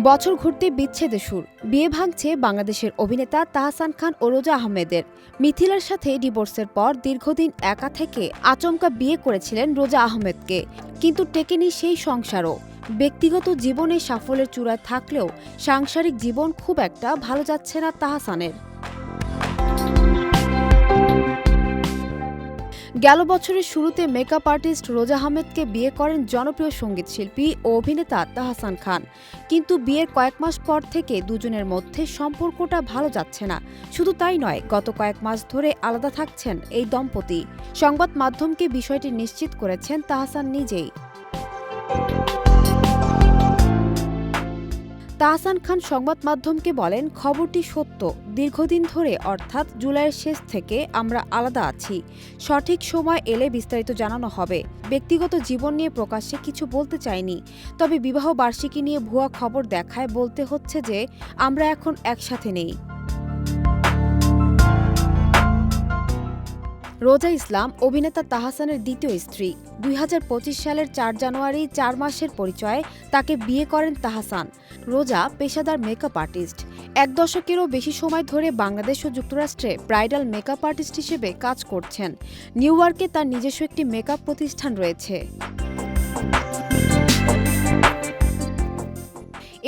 বছর ঘুরতে বিচ্ছেদের সুর। বিয়ে ভাঙছে বাংলাদেশের অভিনেতা তাহসান খান ও রোজা আহমেদের। মিথিলার সাথে ডিভোর্সের পর দীর্ঘদিন একা থেকে আচমকা বিয়ে করেছিলেন রোজা আহমেদকে, কিন্তু টেকেনি সেই সংসারও। ব্যক্তিগত জীবনে সাফল্যের চূড়ায় থাকলেও সাংসারিক জীবন খুব একটা ভালো যাচ্ছে না তাহসানের। গেল বছরের শুরুতে মেকআপ আর্টিস্ট রোজা আহমেদকে বিয়ে করেন জনপ্রিয় সঙ্গীত শিল্পী ও অভিনেতা তাহসান খান, কিন্তু বিয়ের কয়েক মাস পর থেকে দুজনের মধ্যে সম্পর্কটা ভালো যাচ্ছে না। শুধু তাই নয়, গত কয়েক মাস ধরে আলাদা থাকছেন এই দম্পতি। সংবাদ মাধ্যমকে বিষয়টি নিশ্চিত করেছেন তাহসান নিজেই। তাহসান খান সংবাদ মাধ্যমকে বলেন, খবরটি সত্য। দীর্ঘদিন ধরে অর্থাৎ জুলাইয়ের শেষ থেকে আমরা আলাদা আছি। সঠিক সময় এলে বিস্তারিত জানানো হবে। ব্যক্তিগত জীবন নিয়ে প্রকাশ্যে কিছু বলতে চাইনি, তবে বিবাহ বার্ষিকী নিয়ে ভুয়া খবর দেখায় বলতে হচ্ছে যে আমরা এখন একসাথে নেই। রোজা ইসলাম অভিনেতা তাহসানের দ্বিতীয় স্ত্রী। ২০২৫ সালের ৪ জানুয়ারি ৪ মাসের পরিচয়ে তাকে বিয়ে করেন তাহসান। রোজা পেশাদার মেকআপ আর্টিস্ট। এক দশকেরও বেশি সময় ধরে বাংলাদেশ ও যুক্তরাষ্ট্রে ব্রাইডাল মেকআপ আর্টিস্ট হিসেবে কাজ করছেন। নিউ ইয়র্কে তার নিজস্ব একটি মেকআপ প্রতিষ্ঠান রয়েছে।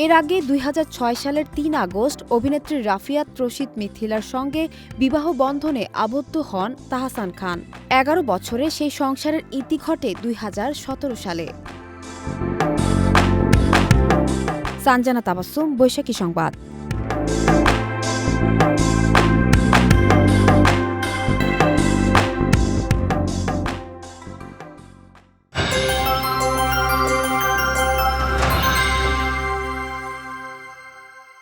এর আগে ২০০৬ সালের ৩ আগস্ট অভিনেত্রী রাফিয়াত রশিদ মিথিলার সঙ্গে বিবাহ বন্ধনে আবদ্ধ হন তাহসান খান। ১১ বছরে সেই সংসারের ইতি ঘটে ২০১৭ সালে। সানজানা তাবাসসুম, বৈশাখী সংবাদ।